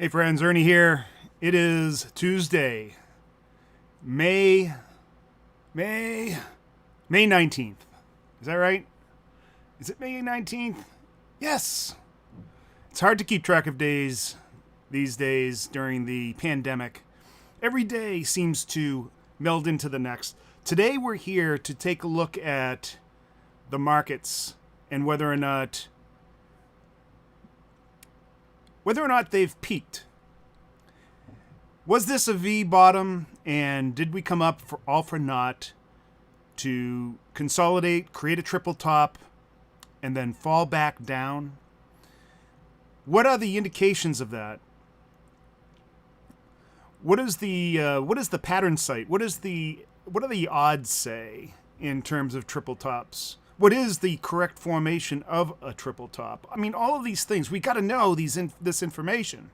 Hey friends, Ernie here. It is Tuesday, May May May 19th. Is that right? Is it May 19th? Yes. It's hard to keep track of days these days during the pandemic. Every day seems to meld into the next. Today we're here to take a look at the markets and whether or not they've peaked. Was this a V bottom, and did we come up for all for naught to consolidate, create a triple top, and then fall back down? What are the indications of that? What is the pattern site? What are the odds say in terms of triple tops? What is the correct formation of a triple top? I mean, all of these things, we got to know this information.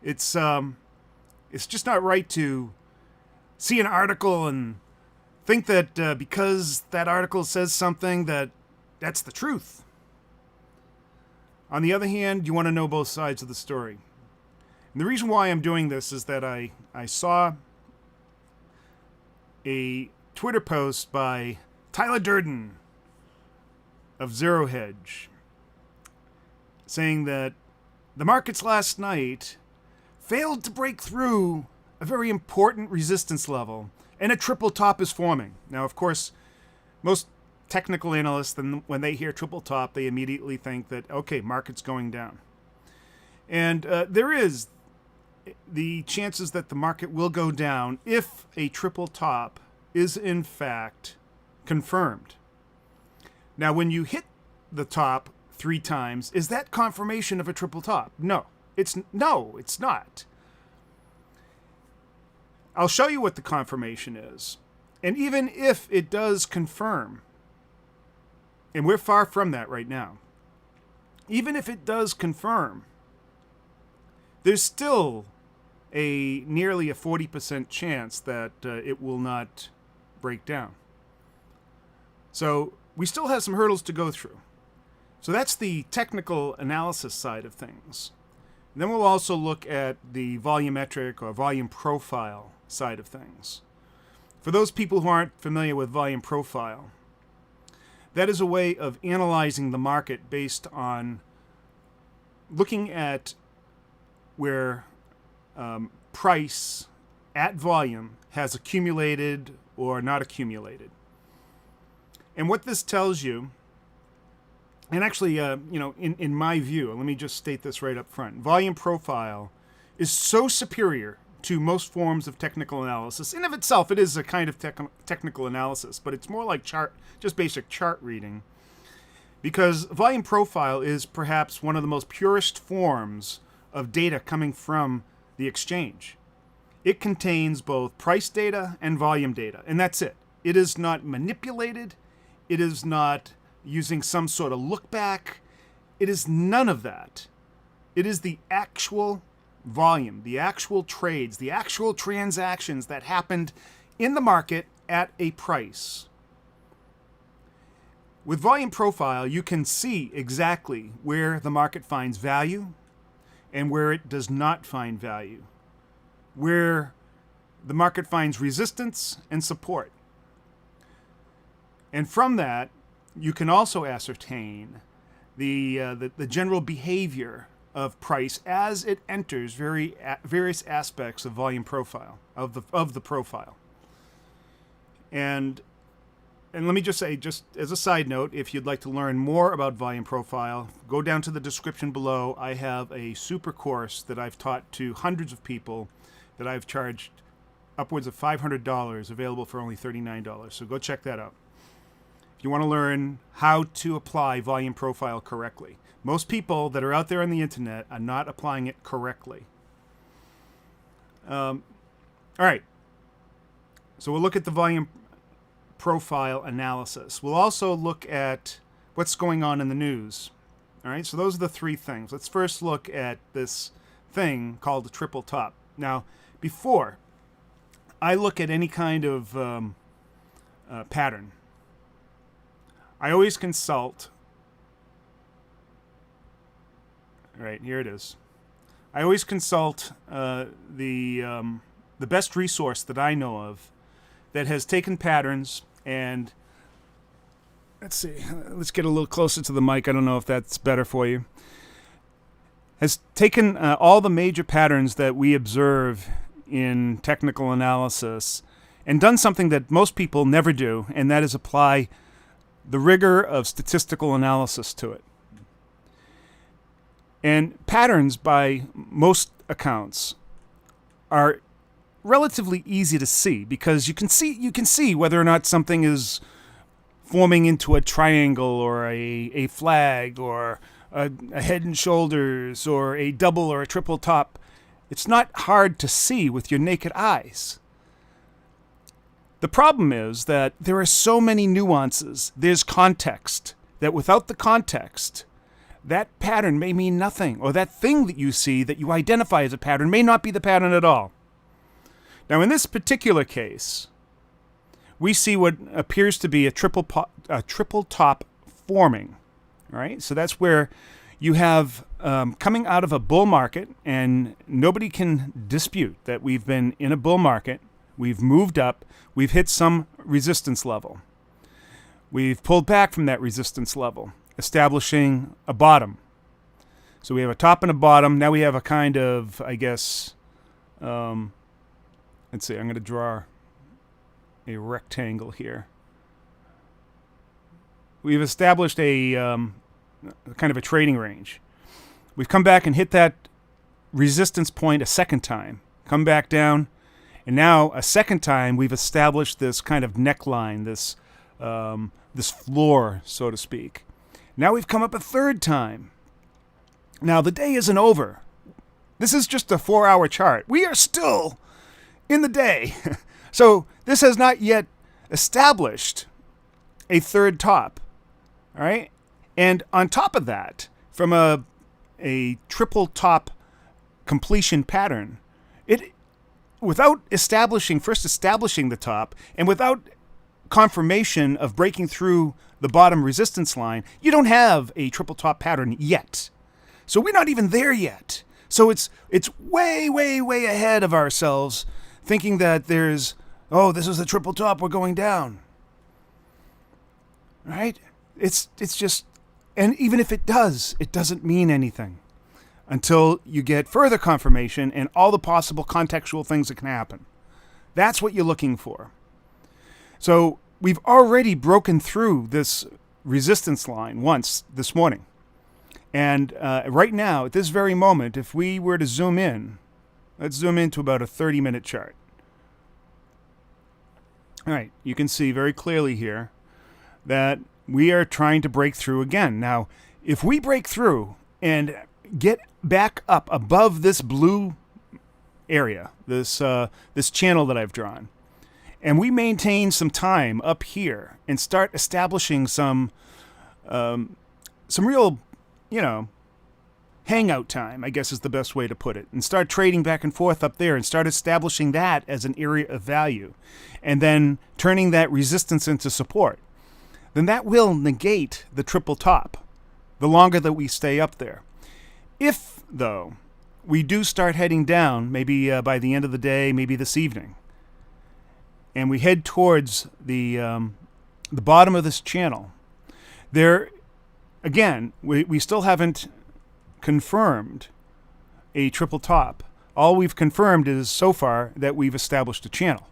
It's just not right to see an article and think that because that article says something that's the truth. On the other hand, you want to know both sides of the story. And the reason why I'm doing this is that I saw a Twitter post by Tyler Durden of Zero Hedge saying that the markets last night failed to break through a very important resistance level, and a triple top is forming. Now, of course, most technical analysts, when they hear triple top, they immediately think that, okay, market's going down. And there is the chances that the market will go down if a triple top is in fact confirmed. Now, when you hit the top 3 times, is that confirmation of a triple top? No, it's not. I'll show you what the confirmation is. And even if it does confirm, and we're far from that right now, even if it does confirm, there's still nearly a 40% chance that it will not break down. So we still have some hurdles to go through. So that's the technical analysis side of things. And then we'll also look at the volumetric or volume profile side of things. For those people who aren't familiar with volume profile, that is a way of analyzing the market based on looking at where price at volume has accumulated or not accumulated. And what this tells you, and actually, in my view, let me just state this right up front. Volume profile is so superior to most forms of technical analysis. In of itself, it is a kind of technical analysis, but it's more like just basic chart reading. Because volume profile is perhaps one of the most purest forms of data coming from the exchange. It contains both price data and volume data, and that's it. It is not manipulated. It is not using some sort of look back. It is none of that. It is the actual volume, the actual trades, the actual transactions that happened in the market at a price. With volume profile, you can see exactly where the market finds value and where it does not find value, where the market finds resistance and support. And from that, you can also ascertain the general behavior of price as it enters various aspects of volume profile, of the profile. And let me just say, just as a side note, if you'd like to learn more about volume profile, go down to the description below. I have a super course that I've taught to hundreds of people that I've charged upwards of $500, available for only $39. So go check that out if you want to learn how to apply volume profile correctly. Most people that are out there on the internet are not applying it correctly. All right. So we'll look at the volume profile analysis. We'll also look at what's going on in the news. All right. So those are the 3 things. Let's first look at this thing called the triple top. Now, before I look at any kind of pattern, I always consult. All right, here it is. I always consult the best resource that I know of that has taken patterns and let's see, let's get a little closer to the mic. I don't know if that's better for you. Has taken all the major patterns that we observe in technical analysis and done something that most people never do, and that is apply the rigor of statistical analysis to it. And patterns, by most accounts, are relatively easy to see because you can see whether or not something is forming into a triangle or a flag or a head and shoulders or a double or a triple top. It's not hard to see with your naked eyes. The problem is that there are so many nuances. There's context, that without the context, that pattern may mean nothing, or that thing that you see that you identify as a pattern may not be the pattern at all. Now, in this particular case, we see what appears to be a triple top forming. All right, so that's where you have coming out of a bull market, and nobody can dispute that we've been in a bull market. We've moved up. We've hit some resistance level. We've pulled back from that resistance level, establishing a bottom. So we have a top and a bottom. Now we have a kind of, I guess, let's see, I'm going to draw a rectangle here. We've established a kind of a trading range. We've come back and hit that resistance point a second time, come back down, and now a second time we've established this kind of neckline, this this floor, so to speak. Now we've come up a third time. Now the day isn't over. This is just a 4-hour chart. We are still in the day. So this has not yet established a third top. All right? And on top of that, from a triple top completion pattern, it without first establishing the top and without confirmation of breaking through the bottom resistance line, you don't have a triple top pattern yet. So we're not even there yet. So it's way, way, way ahead of ourselves, thinking that this is the triple top, we're going down. Right? It's just, and even if it does, it doesn't mean anything until you get further confirmation and all the possible contextual things that can happen. That's what you're looking for. So we've already broken through this resistance line once this morning. And right now, at this very moment, if we were to zoom in, let's zoom into about a 30-minute chart. All right, you can see very clearly here that we are trying to break through again. Now, if we break through and get back up above this blue area, this channel that I've drawn, and we maintain some time up here and start establishing some real, hangout time, I guess is the best way to put it, and start trading back and forth up there and start establishing that as an area of value, and then turning that resistance into support, then that will negate the triple top the longer that we stay up there. If, though, we do start heading down, maybe by the end of the day, maybe this evening, and we head towards the bottom of this channel, there, again, we still haven't confirmed a triple top. All we've confirmed is so far that we've established a channel.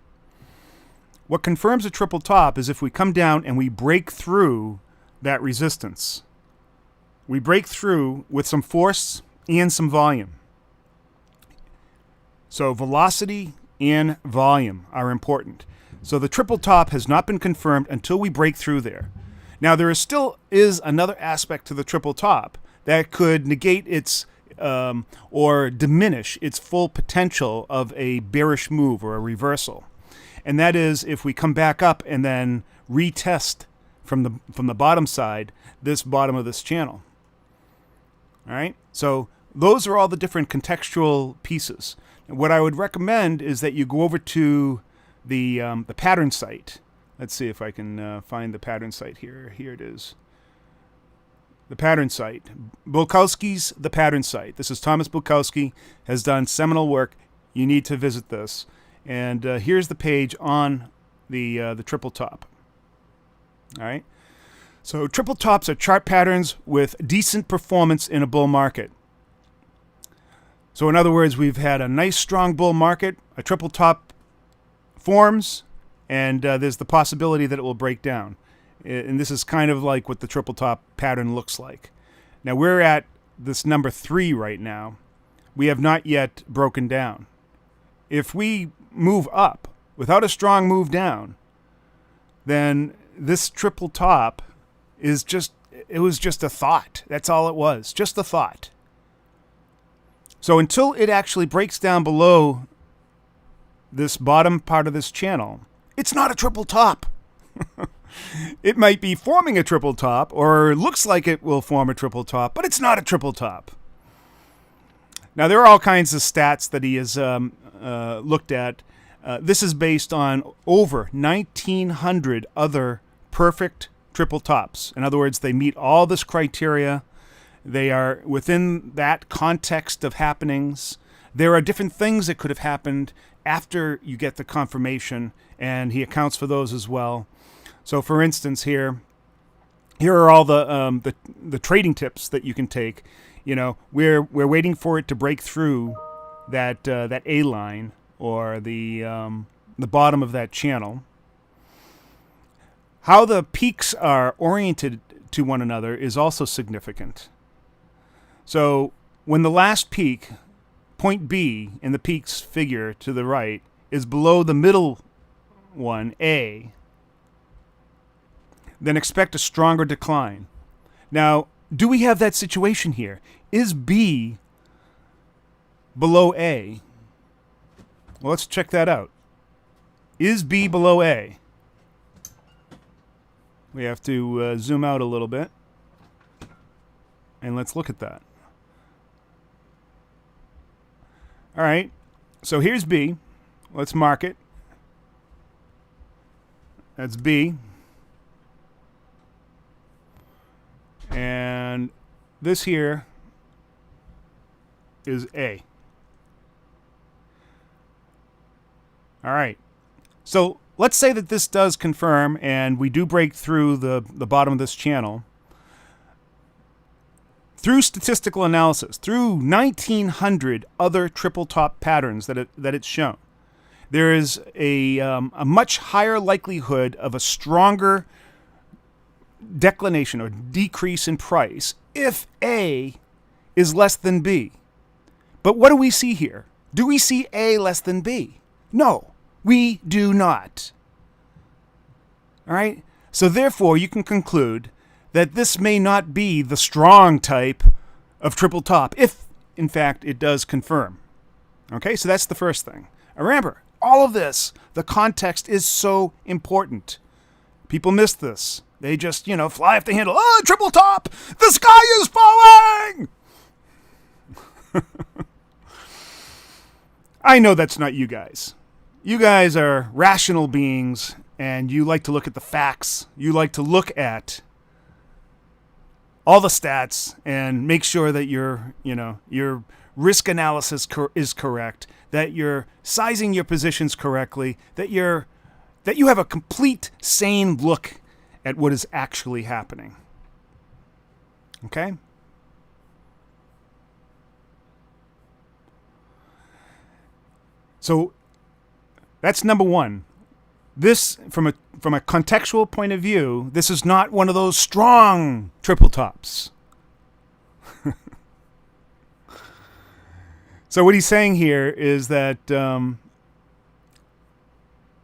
What confirms a triple top is if we come down and we break through that resistance. We break through with some force and some volume. So velocity and volume are important. So the triple top has not been confirmed until we break through there. Now, there still is another aspect to the triple top that could negate its or diminish its full potential of a bearish move or a reversal. And that is if we come back up and then retest from the bottom side, this bottom of this channel. All right? So those are all the different contextual pieces. What I would recommend is that you go over to the pattern site. Let's see if I can find the pattern site here. Here it is. The pattern site. Bulkowski's The Pattern Site. This is Thomas Bulkowski, has done seminal work. You need to visit this. And here's the page on the triple top. All right. So triple tops are chart patterns with decent performance in a bull market. So in other words, we've had a nice strong bull market, a triple top forms, and there's the possibility that it will break down. And this is kind of like what the triple top pattern looks like. Now we're at this number 3 right now. We have not yet broken down. If we move up without a strong move down, then this triple top is it was just a thought. That's all it was, just a thought. So until it actually breaks down below this bottom part of this channel, it's not a triple top. It might be forming a triple top, or looks like it will form a triple top, but it's not a triple top. Now, there are all kinds of stats that he has looked at. This is based on over 1,900 other perfect triple tops. In other words, they meet all this criteria. They are within that context of happenings. There are different things that could have happened after you get the confirmation, and he accounts for those as well. So, for instance, here are all the trading tips that you can take. You know, we're waiting for it to break through that A line, or the bottom of that channel. How the peaks are oriented to one another is also significant. So when the last peak, point B in the peaks figure to the right, is below the middle one, A, then expect a stronger decline. Now, do we have that situation here? Is B below A? Well, let's check that out. Is B below A? We have to zoom out a little bit, and let's look at that. All right, so here's B. Let's mark it. That's B. And this here is A. All right. So let's say that this does confirm and we do break through the bottom of this channel. Through statistical analysis, through 1,900 other triple top patterns that it's shown, there is a much higher likelihood of a stronger declination or decrease in price if A is less than B. But what do we see here? Do we see A less than B? No, we do not. All right? So therefore, you can conclude that this may not be the strong type of triple top, if, in fact, it does confirm. Okay, so that's the first thing. Remember, all of this, the context is so important. People miss this. They just, fly off the handle. Oh, triple top! The sky is falling! I know that's not you guys. You guys are rational beings, and you like to look at the facts. You like to look at all the stats and make sure that your risk analysis is correct, that you're sizing your positions correctly, that you have a complete, sane look at what is actually happening. Okay? So that's number one. This, from a contextual point of view, this is not one of those strong triple tops. So what he's saying here is that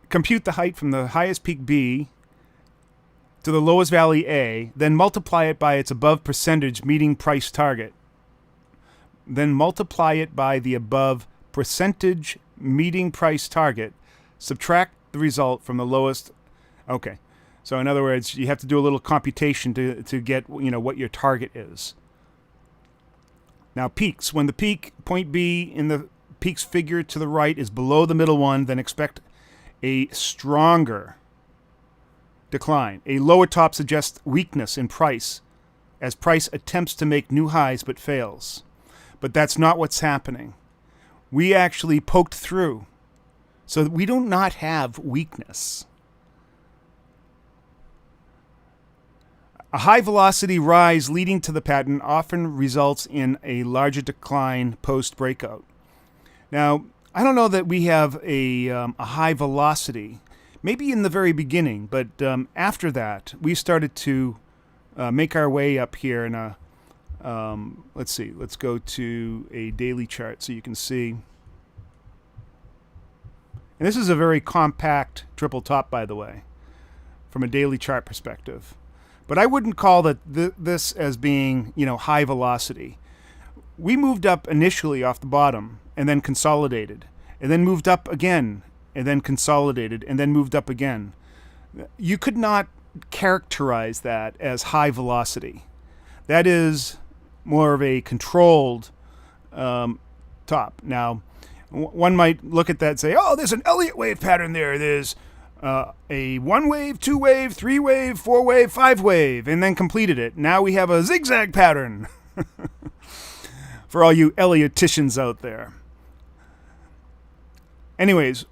compute the height from the highest peak B to the lowest valley A, then multiply it by its above percentage meeting price target. Then multiply it by the above percentage meeting price target. Subtract the result from the lowest. Okay. So in other words, you have to do a little computation to get, what your target is. Now, peaks. When the peak, point B in the peaks figure to the right is below the middle one, then expect a stronger decline. A lower top suggests weakness in price as price attempts to make new highs but fails. But that's not what's happening. We actually poked through. So we do not have weakness. A high velocity rise leading to the pattern often results in a larger decline post-breakout. Now, I don't know that we have a high velocity, maybe in the very beginning, but after that, we started to make our way up here in a, let's see, let's go to a daily chart so you can see. And this is a very compact triple top, by the way, from a daily chart perspective. But I wouldn't call that this as being, high velocity. We moved up initially off the bottom and then consolidated, and then moved up again and then consolidated and then moved up again. You could not characterize that as high velocity. That is more of a controlled top. Now, one might look at that and say, oh, there's an Elliott wave pattern there. There's a 1 wave, 2 wave, 3 wave, 4 wave, 5 wave, and then completed it. Now we have a zigzag pattern for all you Elliotticians out there. Anyways,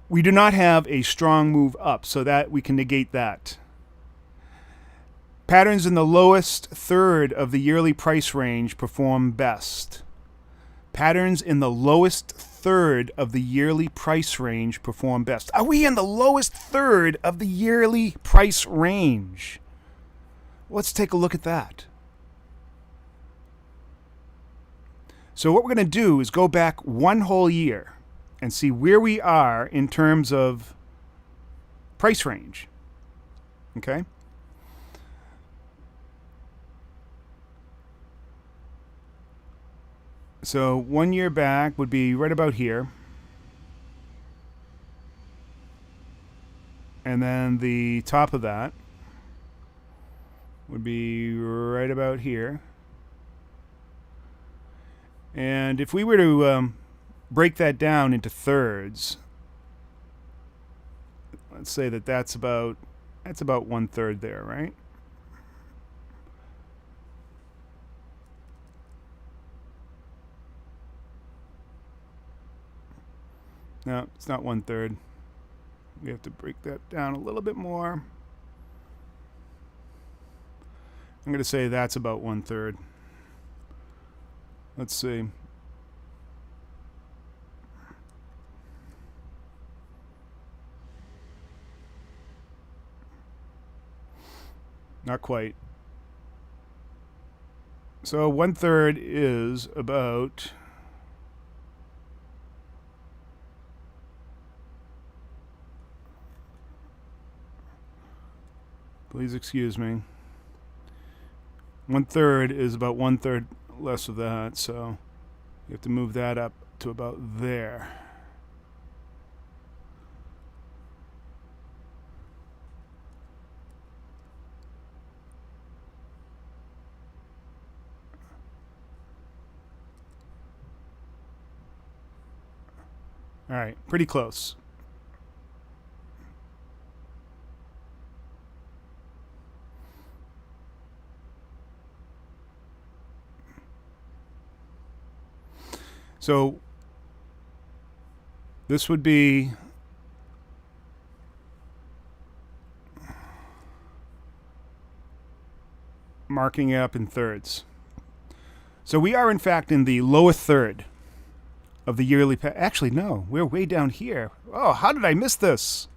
we do not have a strong move up, so that we can negate that. Patterns in the lowest third of the yearly price range perform best. Patterns in the lowest third of the yearly price range perform best. Are we in the lowest third of the yearly price range? Let's take a look at that. So what we're going to do is go back one whole year and see where we are in terms of price range. Okay? So 1 year back would be right about here. And then the top of that would be right about here. And if we were to break that down into thirds, let's say that that's about 1/3 there, right? No, it's not 1/3. We have to break that down a little bit more. I'm going to say that's about 1/3. Let's see. Not quite. So 1/3 is about please excuse me. 1/3 is about 1/3 less of that, so you have to move that up to about there. All right, pretty close. So this would be marking it up in thirds. So we are in fact in the lower third of the yearly actually no, we're way down here. Oh, how did I miss this?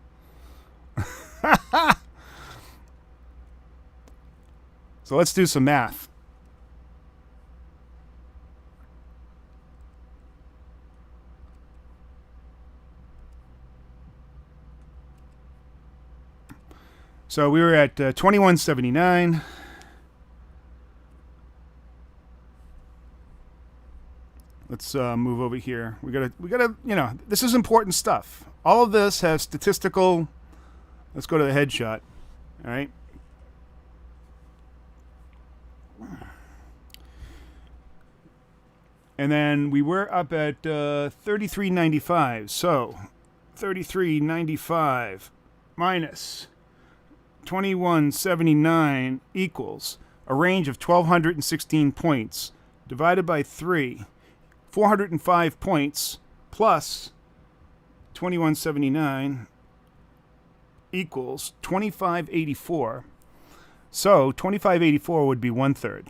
So let's do some math. So we were at 2179. Let's move over here. We gotta, this is important stuff. All of this has statistical. Let's go to the headshot. All right. And then we were up at 33.95. So 33.95 minus 21.79 equals a range of 1,216 points divided by 3, 405 points plus 2179 equals 2584. So 2584 would be 1/3.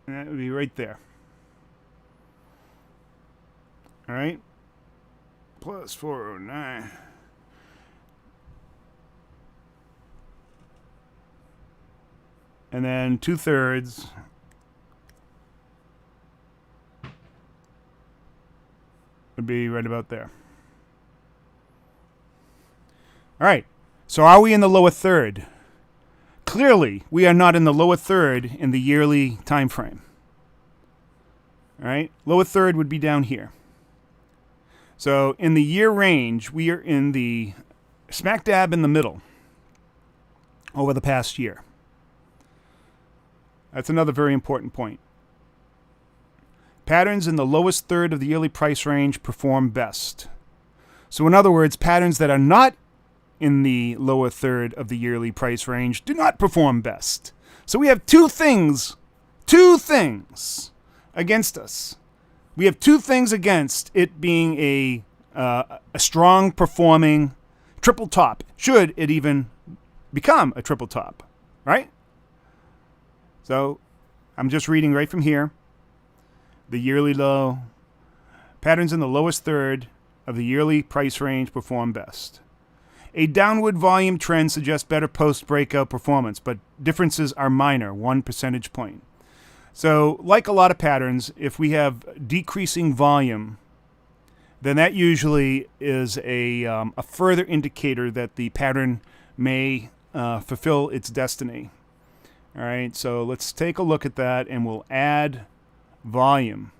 And that would be right there. All right. Plus 409. And then 2/3 would be right about there. All right. So are we in the lower third? Clearly, we are not in the lower third in the yearly time frame. All right. Lower third would be down here. So in the year range, we are in the smack dab in the middle over the past year. That's another very important point. Patterns in the lowest third of the yearly price range perform best. So in other words, patterns that are not in the lower third of the yearly price range do not perform best. So we have two things against us. We have two things against it being a strong performing triple top, should it even become a triple top, right? So I'm just reading right from here. The yearly low. Patterns in the lowest third of the yearly price range perform best. A downward volume trend suggests better post-breakout performance, but differences are minor, 1 percentage point. So like a lot of patterns, if we have decreasing volume, then that usually is a further indicator that the pattern may fulfill its destiny. All right, so let's take a look at that, and we'll add volume.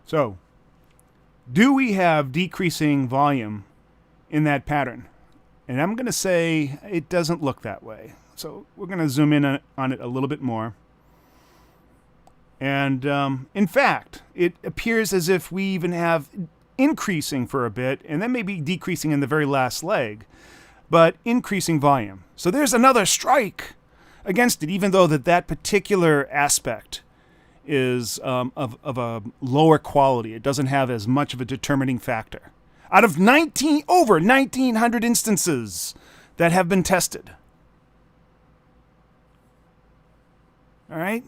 So, do we have decreasing volume in that pattern? And I'm going to say it doesn't look that way. So we're going to zoom in on it a little bit more. And in fact, it appears as if we even have increasing for a bit, and then maybe decreasing in the very last leg, but increasing volume. So there's another strike against it, even though that particular aspect is of a lower quality. It doesn't have as much of a determining factor. Out of over 1,900 instances that have been tested. All right,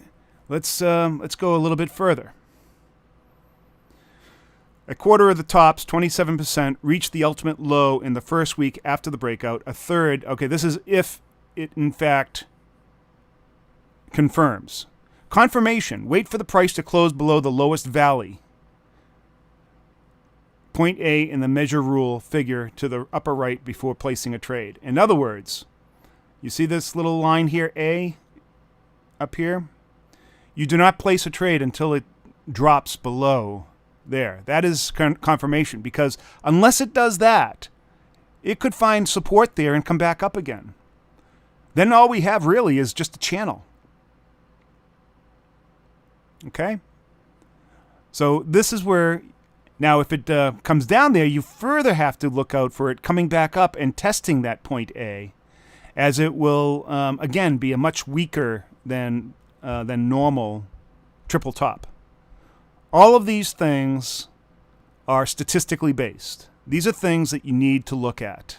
let's go a little bit further. A quarter of the tops, 27%, reached the ultimate low in the first week after the breakout. A third, okay, this is if it in fact confirms. Confirmation, wait for the price to close below the lowest valley. Point A in the measure rule figure to the upper right before placing a trade. In other words, you see this little line here, A, up here? You do not place a trade until it drops below there. That is confirmation, because unless it does that, it could find support there and come back up again. Then all we have really is just a channel. Okay? So this is where, now if it comes down there, you further have to look out for it coming back up and testing that point A, as it will, again, be a much weaker than normal triple top. All of these things are statistically based. These are things that you need to look at.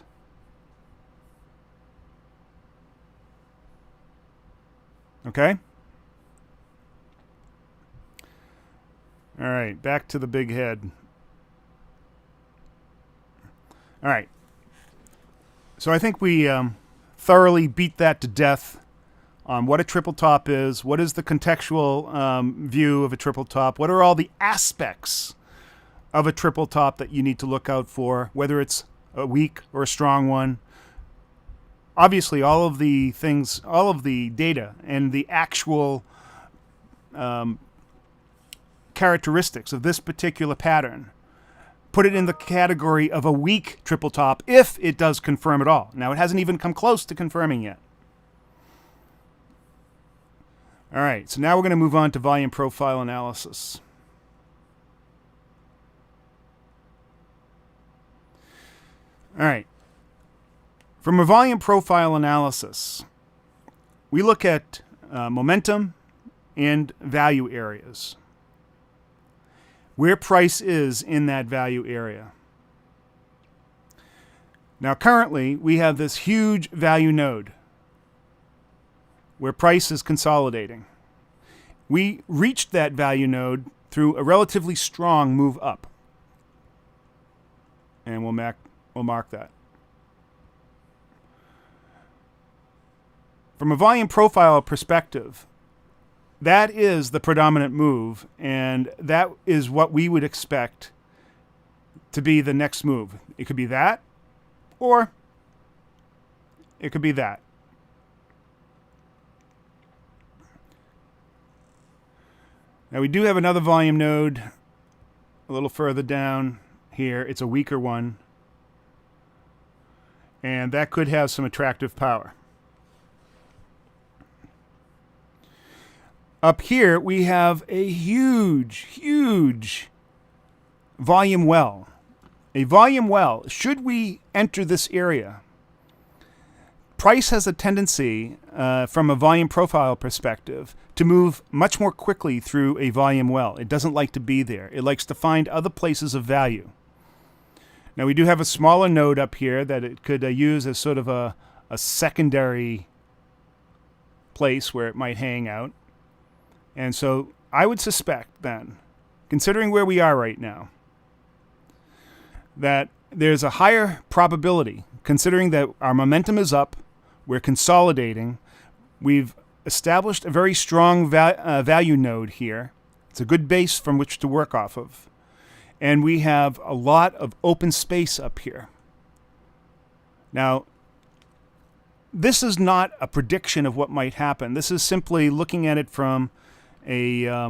Okay? All right, back to the big head. All right. So I think we thoroughly beat that to death on what a triple top is, what is the contextual view of a triple top, what are all the aspects of a triple top that you need to look out for, whether it's a weak or a strong one. Obviously, all of the things, all of the data and the actual characteristics of this particular pattern put it in the category of a weak triple top if it does confirm at all. Now, it hasn't even come close to confirming yet. All right, so now we're going to move on to volume profile analysis. All right. From a volume profile analysis, we look at momentum and value areas, where price is in that value area. Now, currently, we have this huge value node where price is consolidating. We reached that value node through a relatively strong move up. And we'll mark that. From a volume profile perspective, that is the predominant move, and that is what we would expect to be the next move. It could be that, or it could be that. Now we do have another volume node a little further down here. It's a weaker one, and that could have some attractive power. Up here we have a huge volume well. A volume well. Should we enter this area, price has a tendency, from a volume profile perspective, to move much more quickly through a volume well. It doesn't like to be there. It likes to find other places of value. Now we do have a smaller node up here that it could use as sort of a secondary place where it might hang out. And so I would suspect then, considering where we are right now, that there's a higher probability, considering that our momentum is up, we're consolidating, we've established a very strong value node here. It's a good base from which to work off of. And we have a lot of open space up here. Now, this is not a prediction of what might happen. This is simply looking at it from a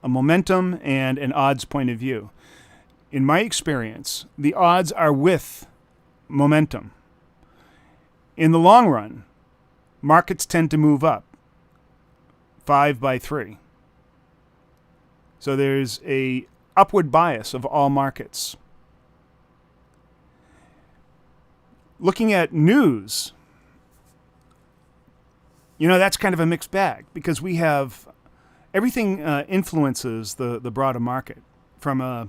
momentum and an odds point of view. In my experience, the odds are with momentum. In the long run, markets tend to move up 5 by 3. So there's a upward bias of all markets. Looking at news, that's kind of a mixed bag, because we have everything influences the broader market from a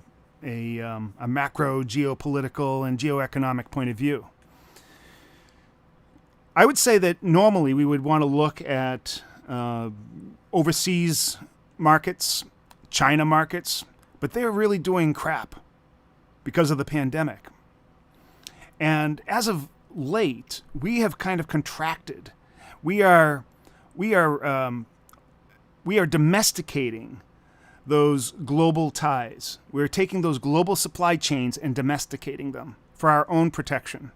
macro geopolitical and geoeconomic point of view. I would say that normally we would want to look at overseas markets, China markets, but they're really doing crap because of the pandemic. And as of late, we have kind of contracted. We are domesticating those global ties. We're taking those global supply chains and domesticating them for our own protection,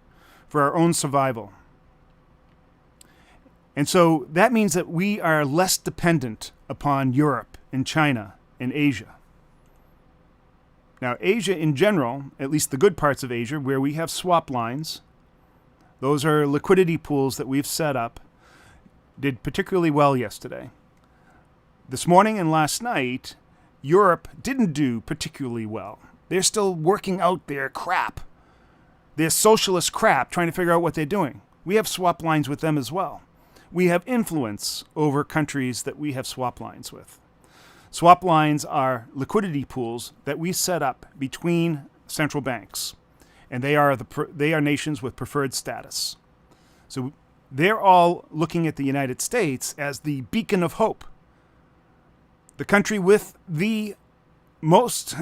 for our own survival. And so that means that we are less dependent upon Europe and China and Asia. Now, Asia in general, at least the good parts of Asia, where we have swap lines, those are liquidity pools that we've set up, did particularly well yesterday. This morning and last night, Europe didn't do particularly well. They're still working out their crap, their socialist crap, trying to figure out what they're doing. We have swap lines with them as well. We have influence over countries that we have swap lines with. Swap lines are liquidity pools that we set up between central banks, and they are nations with preferred status. So they're all looking at the United States as the beacon of hope, the country with the most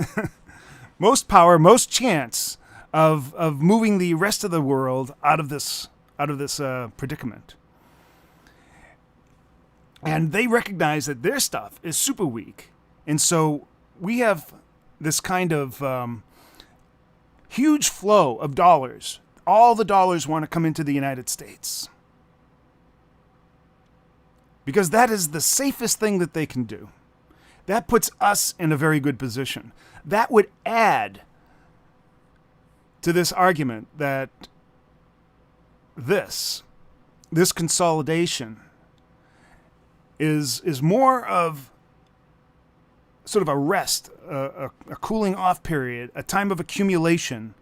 most power, most chance of moving the rest of the world out of this predicament. And they recognize that their stuff is super weak. And so we have this kind of huge flow of dollars. All the dollars want to come into the United States, because that is the safest thing that they can do. That puts us in a very good position. That would add to this argument that this consolidation is more of sort of a rest, a cooling off period, a time of accumulation,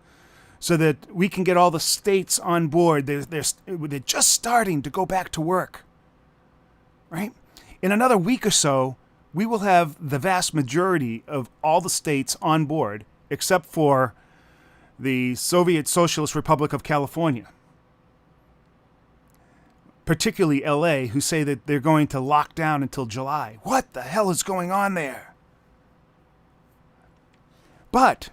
so that we can get all the states on board. They're just starting to go back to work, right? In another week or so, we will have the vast majority of all the states on board, except for the Soviet Socialist Republic of California, particularly LA, who say that they're going to lock down until July. What the hell is going on there? But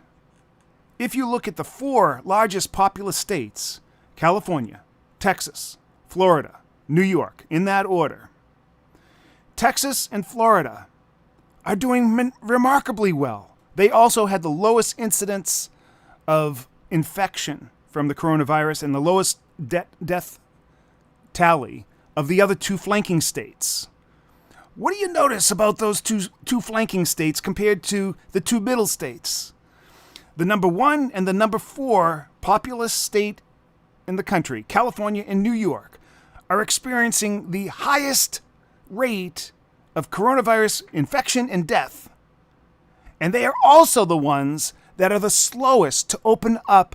if you look at the 4 largest populous states, California, Texas, Florida, New York, in that order, Texas and Florida are doing remarkably well. They also had the lowest incidence of infection from the coronavirus and the lowest death tally of the other 2 flanking states. What do you notice about those two flanking states compared to the 2 middle states? The number 1 and the number 4 populous state in the country, California and New York, are experiencing the highest rate of coronavirus infection and death. And they are also the ones that are the slowest to open up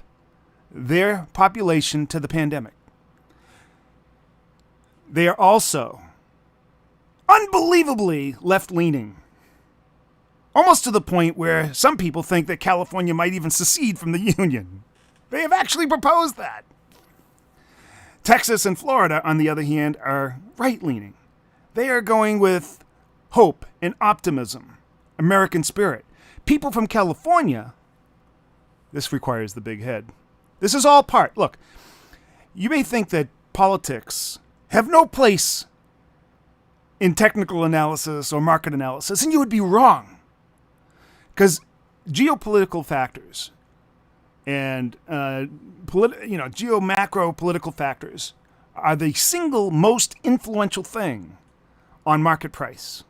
their population to the pandemic. They are also unbelievably left-leaning, almost to the point where some people think that California might even secede from the Union. They have actually proposed that. Texas and Florida, on the other hand, are right-leaning. They are going with hope and optimism, American spirit. People from California, this requires the big head. This is all part. Look, you may think that politics have no place in technical analysis or market analysis, and you would be wrong. Because geopolitical factors and geo-macro political factors are the single most influential thing on market price.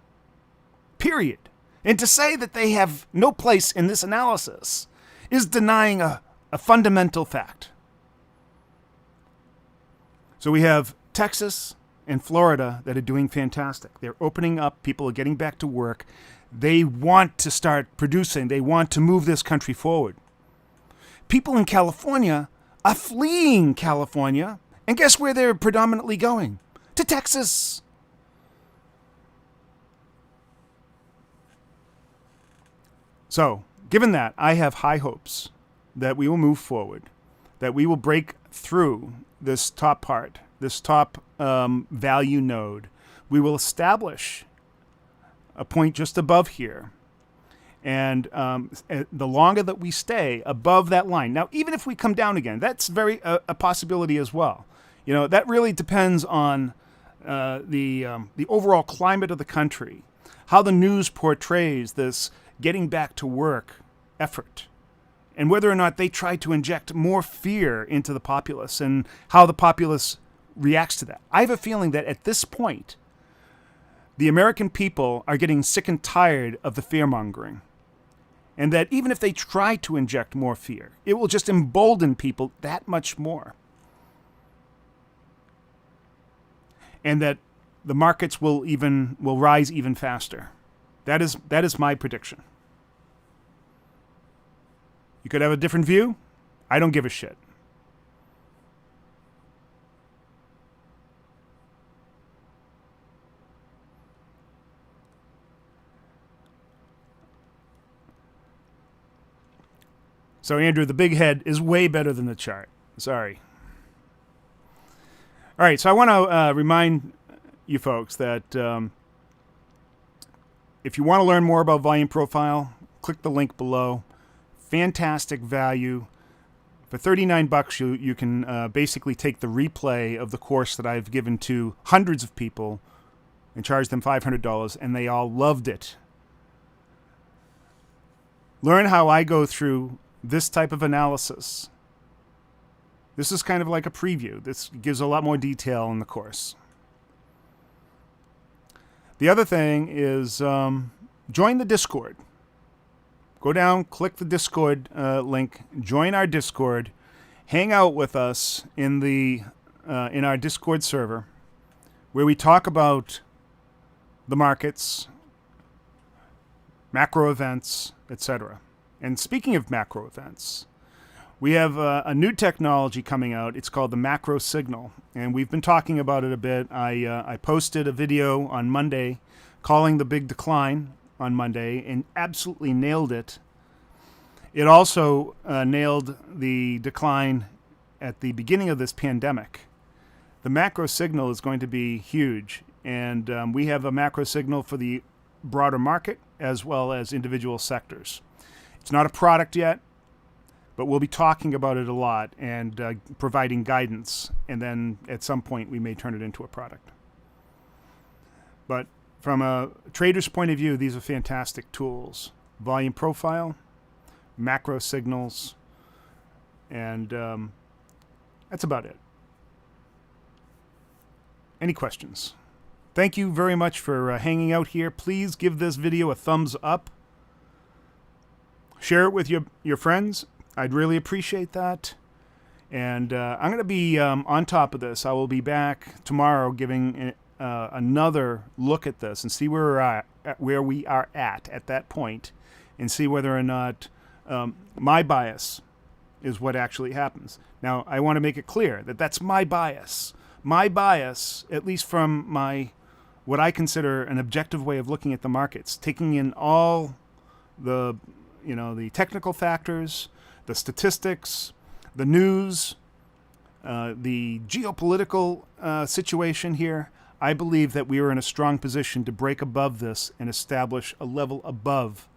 Period. And to say that they have no place in this analysis is denying a fundamental fact. So we have Texas and Florida that are doing fantastic. They're opening up. People are getting back to work. They want to start producing. They want to move this country forward. People in California are fleeing California. And guess where they're predominantly going? To Texas. So, given that, I have high hopes that we will move forward, that we will break through this top part, this top value node. We will establish a point just above here. And the longer that we stay above that line, now, even if we come down again, that's a possibility as well. You know, that really depends on the overall climate of the country, how the news portrays this getting back to work effort, and whether or not they try to inject more fear into the populace and how the populace reacts to that. I have a feeling that at this point, the American people are getting sick and tired of the fear-mongering, and that even if they try to inject more fear, it will just embolden people that much more. And that the markets will rise even faster. That is my prediction. You could have a different view. I don't give a shit. So, Andrew, the big head is way better than the chart. Sorry. All right, so I want to remind you folks that if you want to learn more about volume profile, click the link below. Fantastic value. For $39, you can basically take the replay of the course that I've given to hundreds of people and charge them $500, and they all loved it. Learn how I go through this type of analysis. This is kind of like a preview. This gives a lot more detail in the course. The other thing is join the Discord. Go down, click the Discord link, join our Discord, hang out with us in our Discord server, where we talk about the markets, macro events, etc. And speaking of macro events, we have a new technology coming out. It's called the macro signal, and we've been talking about it a bit. I posted a video on Monday calling the big decline on Monday and absolutely nailed it. It also nailed the decline at the beginning of this pandemic. The macro signal is going to be huge, and we have a macro signal for the broader market as well as individual sectors. It's not a product yet, but we'll be talking about it a lot and providing guidance, and then at some point we may turn it into a product. But from a trader's point of view, these are fantastic tools. Volume profile, macro signals, and that's about it. Any questions? Thank you very much for hanging out here. Please give this video a thumbs up. Share it with your friends. I'd really appreciate that. And I'm going to be on top of this. I will be back tomorrow giving another look at this and see where we are at that point, and see whether or not my bias is what actually happens. Now, I want to make it clear that that's my bias. My bias, at least from what I consider an objective way of looking at the markets, taking in all the technical factors, the statistics, the news, the geopolitical situation here. I believe that we are in a strong position to break above this and establish a level above.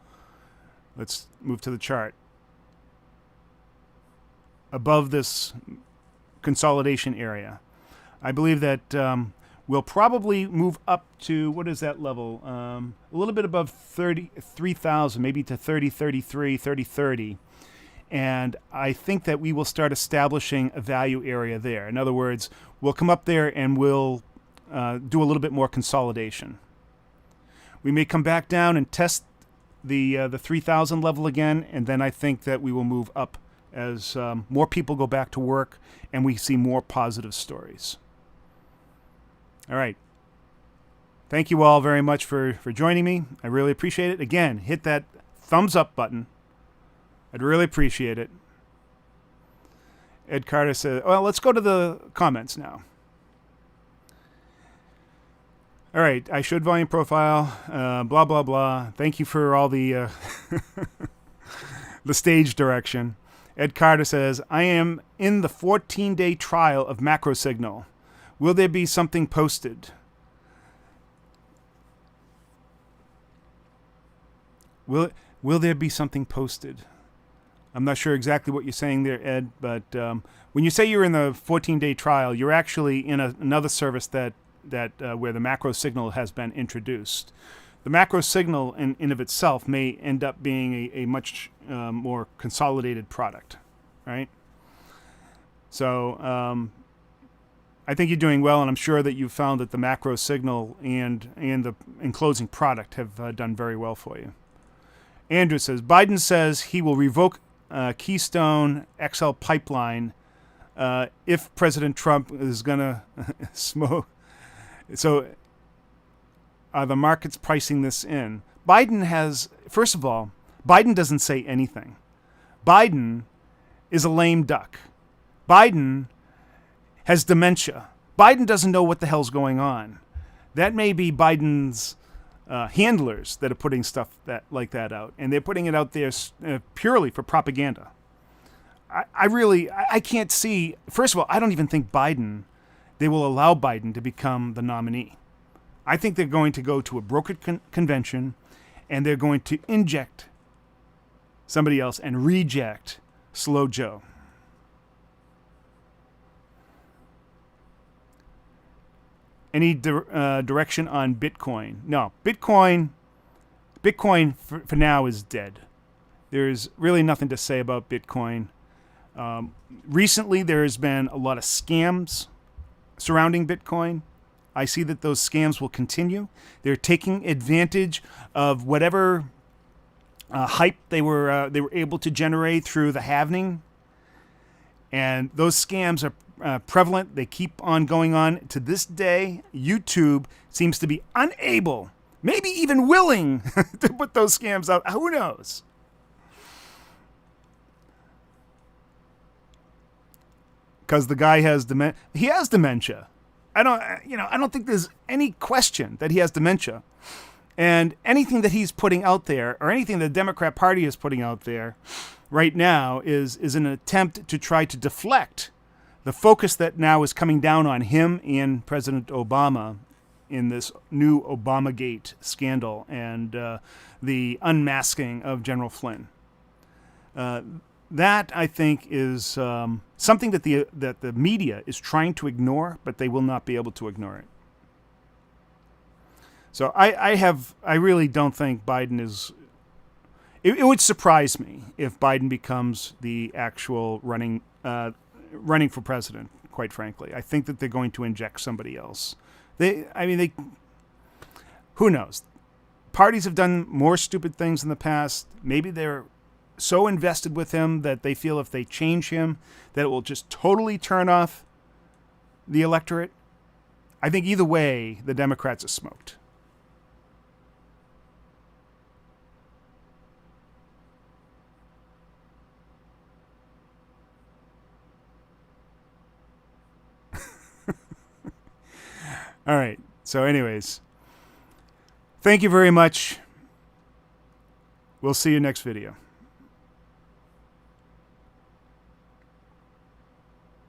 Let's move to the chart. Above this consolidation area. I believe that we'll probably move up to, what is that level? A little bit above 33,000, maybe to 3033, 3030. And I think that we will start establishing a value area there. In other words, we'll come up there and we'll do a little bit more consolidation. We may come back down and test the 3,000 level again, and then I think that we will move up as more people go back to work and we see more positive stories. All right. Thank you all very much for joining me. I really appreciate it. Again, hit that thumbs up button. I'd really appreciate it. Ed Carter says, well, let's go to the comments now. All right, I showed volume profile, blah, blah, blah. Thank you for all the the stage direction. Ed Carter says, I am in the 14-day trial of macro signal. Will there be something posted? Will there be something posted? I'm not sure exactly what you're saying there, Ed, but when you say you're in the 14-day trial, you're actually in another service that where the macro signal has been introduced. The macro signal in of itself may end up being a much more consolidated product, right? So I think you're doing well, and I'm sure that you've found that the macro signal and the enclosing product have done very well for you. Andrew says, Biden says he will revoke Keystone XL pipeline if President Trump is going to smoke. So are the markets pricing this in? Biden has, first of all, Biden doesn't say anything. Biden is a lame duck. Biden has dementia. Biden doesn't know what the hell's going on. That may be Biden's handlers that are putting stuff like that out, and they're putting it out there purely for propaganda. I can't see. First of all, I don't even think they will allow Biden to become the nominee. I think they're going to go to a brokered convention, and they're going to inject somebody else and reject Slow Joe. Any direction on Bitcoin? No, Bitcoin for now is dead. There's really nothing to say about Bitcoin. Recently, there has been a lot of scams surrounding Bitcoin. I see that those scams will continue. They're taking advantage of whatever hype they were able to generate through the halving, and those scams are prevalent. They keep on going on to this day. YouTube seems to be unable maybe even willing to put those scams out. Who knows? Because the guy has dementia. He has dementia. I don't think there's any question that he has dementia. And anything that he's putting out there, or anything the Democrat Party is putting out there right now, is an attempt to try to deflect the focus that now is coming down on him and President Obama in this new Obamagate scandal and the unmasking of General Flynn. That, I think, is something that the media is trying to ignore, but they will not be able to ignore it. So I really don't think Biden is. It would surprise me if Biden becomes the actual running for president. Quite frankly, I think that they're going to inject somebody else. Who knows? Parties have done more stupid things in the past. Maybe they're so invested with him that they feel if they change him, that it will just totally turn off the electorate. I think either way, the Democrats are smoked. All right. So anyways, thank you very much. We'll see you next video.